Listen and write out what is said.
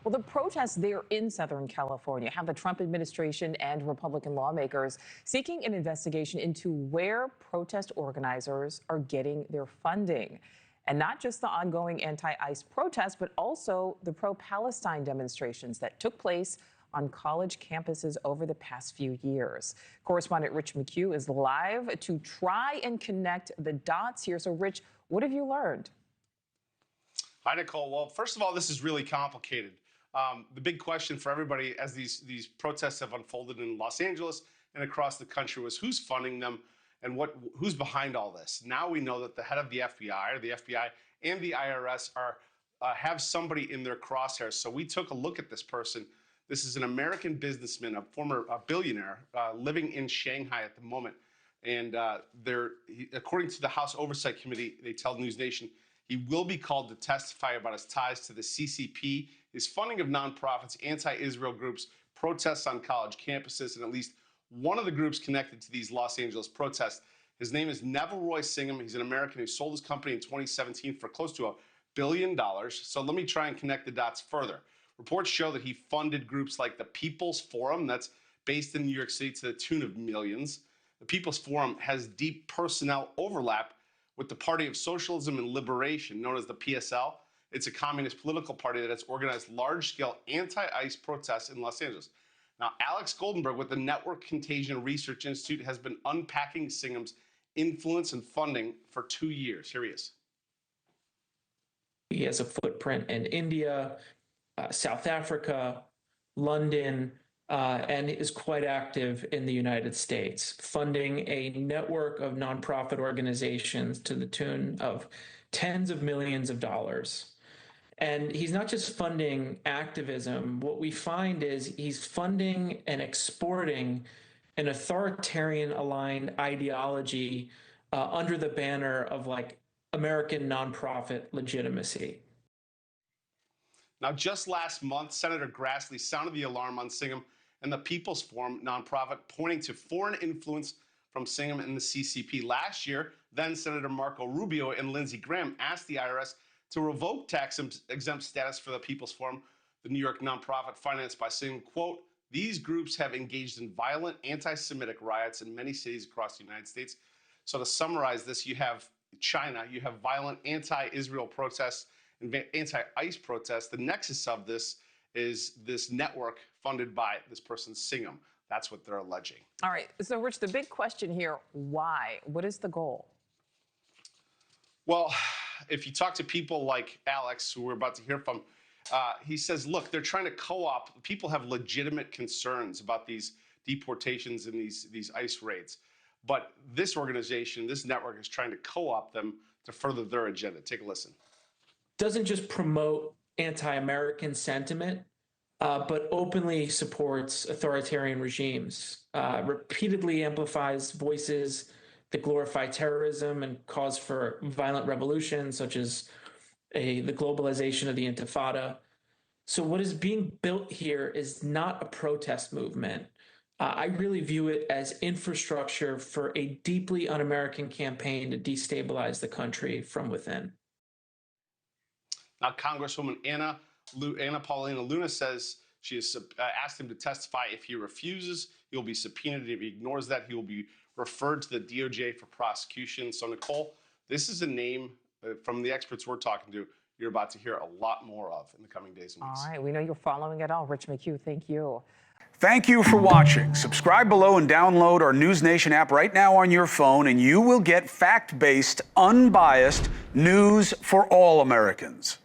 Well, the protests there in Southern California have the Trump administration and Republican lawmakers seeking an investigation into where protest organizers are getting their funding. And not just the ongoing anti-ICE protests, but also the pro-Palestine demonstrations that took place on college campuses over the past few years. Correspondent Rich McHugh is live to try and connect the dots here. So, Rich, what have you learned? Hi, Nicole. Well, first of all, this is really complicated. The big question for everybody as these protests have unfolded in Los Angeles and across the country was who's funding them and who's behind all this. Now we know that the head of the FBI, or the FBI and the IRS have somebody in their crosshairs. So we took a look at this person. This is an American businessman, a former billionaire living in Shanghai at the moment. And according to the House Oversight Committee, they tell NewsNation, he will be called to testify about his ties to the CCP, his funding of nonprofits, anti-Israel groups, protests on college campuses, and at least one of the groups connected to these Los Angeles protests. His name is Neville Roy Singham. He's an American who sold his company in 2017 for close to $1 billion. So let me try and connect the dots further. Reports show that he funded groups like the People's Forum, that's based in New York City, to the tune of millions. The People's Forum has deep personnel overlap with the Party of Socialism and Liberation, known as the PSL. It's a communist political party that has organized large-scale anti-ICE protests in Los Angeles. Now, Alex Goldenberg with the Network Contagion Research Institute has been unpacking Singham's influence and funding for 2 years. Here he is. He has a footprint in India, South Africa, London, and is quite active in the United States, funding a network of nonprofit organizations to the tune of tens of millions of dollars. And he's not just funding activism. What we find is he's funding and exporting an authoritarian-aligned ideology under the banner of American nonprofit legitimacy. Now, just last month, Senator Grassley sounded the alarm on Singham and the People's Forum nonprofit, pointing to foreign influence from Singham and the CCP. Last year, then Senator Marco Rubio and Lindsey Graham asked the IRS to revoke tax-exempt status for the People's Forum, the New York nonprofit financed by Singham. Quote, these groups have engaged in violent anti-Semitic riots in many cities across the United States. So to summarize this, you have China, you have violent anti-Israel protests and anti-ICE protests. The nexus of this is this network funded by this person, Singham. That's what they're alleging. All right. So, Rich, the big question here, why? What is the goal? Well, if you talk to people like Alex, who we're about to hear from, he says, look, they're trying to co-opt. People have legitimate concerns about these deportations and these ICE raids. But this organization, this network, is trying to co-opt them to further their agenda. Take a listen. Doesn't just promote anti-American sentiment, but openly supports authoritarian regimes, repeatedly amplifies voices that glorify terrorism and cause for violent revolutions, such as the globalization of the Intifada. So what is being built here is not a protest movement. I really view it as infrastructure for a deeply un-American campaign to destabilize the country from within. Now, Congresswoman Anna Paulina Luna says she has asked him to testify. If he refuses, he'll be subpoenaed. If he ignores that, he will be referred to the DOJ for prosecution. So, Nicole, this is a name from the experts we're talking to you're about to hear a lot more of in the coming days and weeks. All right. We know you're following it all. Rich McHugh, thank you. Thank you for watching. Subscribe below and download our NewsNation app right now on your phone, and you will get fact-based, unbiased news for all Americans.